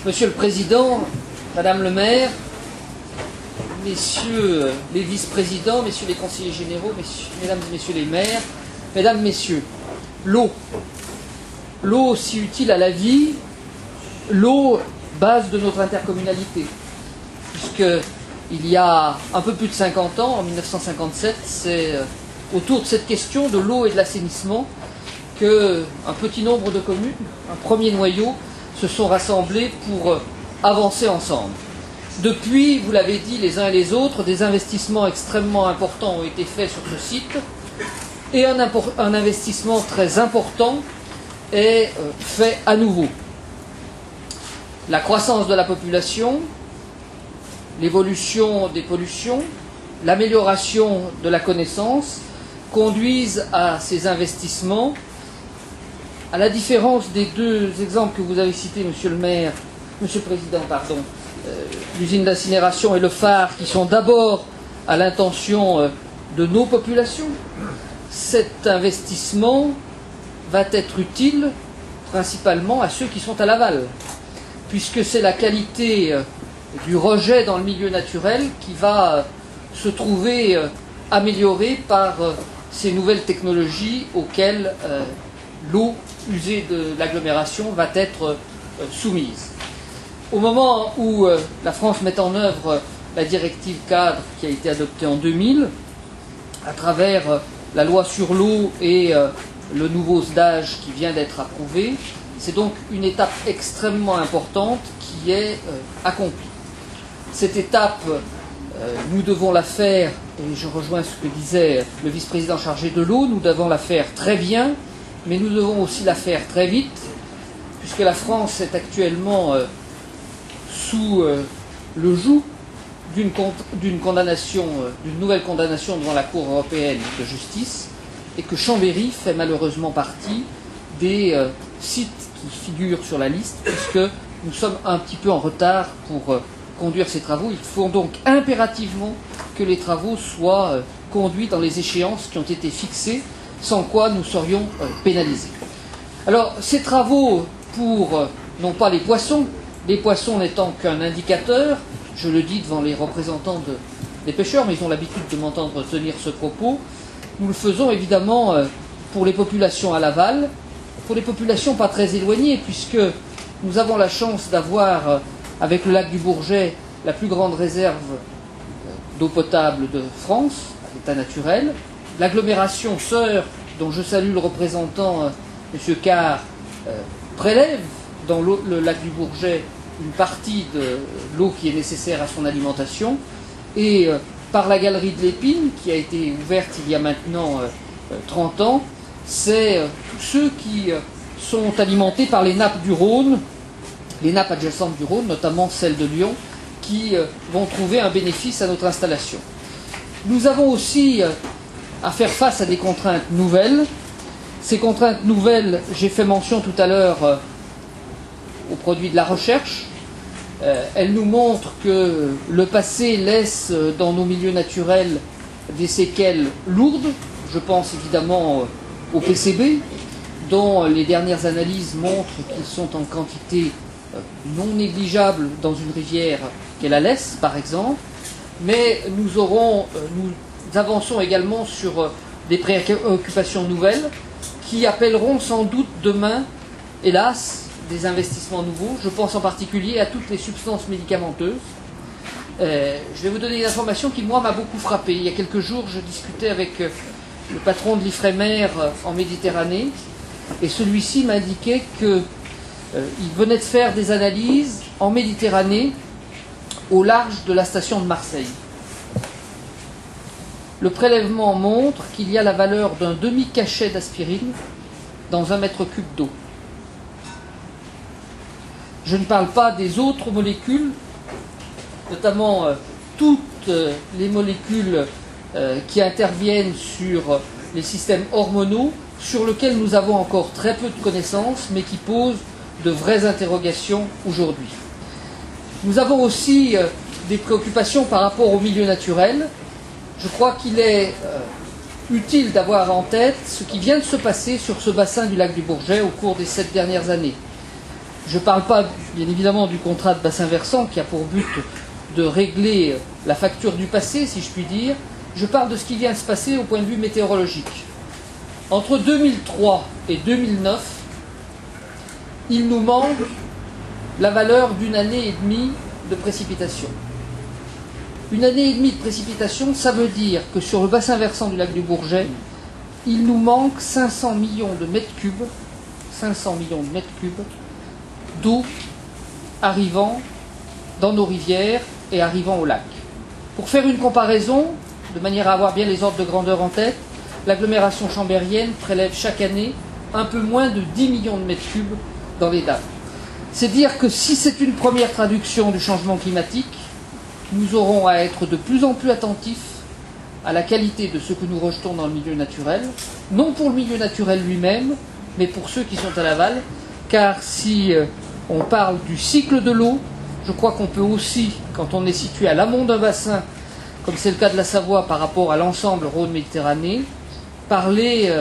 Monsieur le Président, Madame le maire, Messieurs les vice-présidents, Messieurs les conseillers généraux, Mesdames et Messieurs les maires, Mesdames, Messieurs, l'eau. L'eau si utile à la vie, l'eau base de notre intercommunalité. Puisqu'il y a un peu plus de 50 ans, en 1957, c'est autour de cette question de l'eau et de l'assainissement qu'un petit nombre de communes, un premier noyau, se sont rassemblés pour avancer ensemble. Depuis, vous l'avez dit les uns et les autres, des investissements extrêmement importants ont été faits sur ce site et un investissement très important est fait à nouveau. La croissance de la population, l'évolution des pollutions, l'amélioration de la connaissance conduisent à ces investissements. À la différence des deux exemples que vous avez cités, Monsieur le maire, Monsieur le Président, pardon, l'usine d'incinération et le phare, qui sont d'abord à l'intention de nos populations, cet investissement va être utile principalement à ceux qui sont à l'aval, puisque c'est la qualité du rejet dans le milieu naturel qui va se trouver améliorée par ces nouvelles technologies auxquelles l'eau usée de l'agglomération va être soumise. Au moment où la France met en œuvre la directive cadre qui a été adoptée en 2000, à travers la loi sur l'eau et le nouveau SDAGE qui vient d'être approuvé, c'est donc une étape extrêmement importante qui est accomplie. Cette étape, nous devons la faire, et je rejoins ce que disait le vice-président chargé de l'eau, nous devons la faire très bien, mais nous devons aussi la faire très vite, puisque la France est actuellement sous le joug d'une condamnation, d'une nouvelle condamnation devant la Cour européenne de justice, et que Chambéry fait malheureusement partie des sites qui figurent sur la liste, puisque nous sommes un petit peu en retard pour conduire ces travaux. Il faut donc impérativement que les travaux soient conduits dans les échéances qui ont été fixées, sans quoi nous serions pénalisés. Alors, ces travaux pour, non pas les poissons n'étant qu'un indicateur, je le dis devant les représentants des pêcheurs, mais ils ont l'habitude de m'entendre tenir ce propos, nous le faisons évidemment pour les populations à l'aval, pour les populations pas très éloignées, puisque nous avons la chance d'avoir, avec le lac du Bourget, la plus grande réserve d'eau potable de France, à l'état naturel. L'agglomération sœur, dont je salue le représentant, M. Carr, prélève dans le lac du Bourget une partie de l'eau qui est nécessaire à son alimentation. Et par la galerie de l'Épine, qui a été ouverte il y a maintenant 30 ans, c'est tous ceux qui sont alimentés par les nappes du Rhône, les nappes adjacentes du Rhône, notamment celles de Lyon, qui vont trouver un bénéfice à notre installation. Nous avons aussi à faire face à des contraintes nouvelles. Ces contraintes nouvelles, j'ai fait mention tout à l'heure au produit de la recherche. Elles nous montrent que le passé laisse dans nos milieux naturels des séquelles lourdes. Je pense évidemment au PCB, dont les dernières analyses montrent qu'ils sont en quantité non négligeable dans une rivière qu'est la Lesse, par exemple. Mais nous avançons également sur des préoccupations nouvelles qui appelleront sans doute demain, hélas, des investissements nouveaux. Je pense en particulier à toutes les substances médicamenteuses. Je vais vous donner une information qui, moi, m'a beaucoup frappé. Il y a quelques jours, je discutais avec le patron de l'Ifremer en Méditerranée, et celui-ci m'indiquait qu'il venait de faire des analyses en Méditerranée au large de la station de Marseille. Le prélèvement montre qu'il y a la valeur d'un demi-cachet d'aspirine dans 1 mètre cube d'eau. Je ne parle pas des autres molécules, notamment toutes les molécules qui interviennent sur les systèmes hormonaux, sur lesquels nous avons encore très peu de connaissances, mais qui posent de vraies interrogations aujourd'hui. Nous avons aussi des préoccupations par rapport au milieu naturel. Je crois qu'il est utile d'avoir en tête ce qui vient de se passer sur ce bassin du lac du Bourget au cours des 7 dernières années. Je ne parle pas, bien évidemment, du contrat de bassin versant qui a pour but de régler la facture du passé, si je puis dire. Je parle de ce qui vient de se passer au point de vue météorologique. Entre 2003 et 2009, il nous manque la valeur d'une année et demie de précipitation. Une année et demie de précipitation, ça veut dire que sur le bassin versant du lac du Bourget, il nous manque 500 millions de mètres cubes, 500 millions de mètres cubes d'eau arrivant dans nos rivières et arrivant au lac. Pour faire une comparaison, de manière à avoir bien les ordres de grandeur en tête, l'agglomération chambérienne prélève chaque année un peu moins de 10 millions de mètres cubes dans les dames. C'est dire que si c'est une première traduction du changement climatique, nous aurons à être de plus en plus attentifs à la qualité de ce que nous rejetons dans le milieu naturel, non pour le milieu naturel lui-même, mais pour ceux qui sont à l'aval, car si on parle du cycle de l'eau, je crois qu'on peut aussi, quand on est situé à l'amont d'un bassin, comme c'est le cas de la Savoie par rapport à l'ensemble Rhône-Méditerranée, parler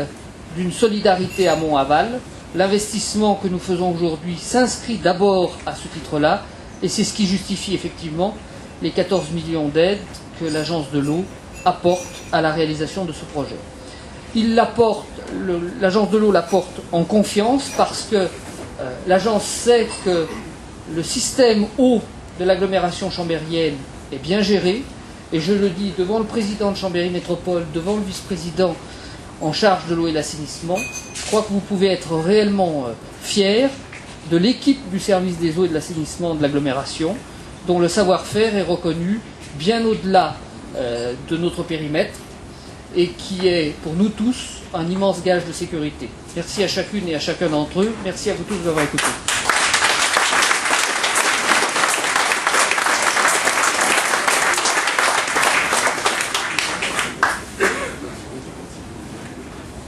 d'une solidarité amont-aval. L'investissement que nous faisons aujourd'hui s'inscrit d'abord à ce titre-là, et c'est ce qui justifie effectivement les 14 millions d'aides que l'Agence de l'eau apporte à la réalisation de ce projet. L'Agence de l'eau l'apporte en confiance parce que l'agence sait que le système eau de l'agglomération chambérienne est bien géré, et je le dis devant le président de Chambéry Métropole, devant le vice-président en charge de l'eau et l'assainissement, je crois que vous pouvez être réellement fiers de l'équipe du service des eaux et de l'assainissement de l'agglomération, dont le savoir-faire est reconnu bien au-delà de notre périmètre et qui est pour nous tous un immense gage de sécurité. Merci à chacune et à chacun d'entre eux. Merci à vous tous d'avoir écouté.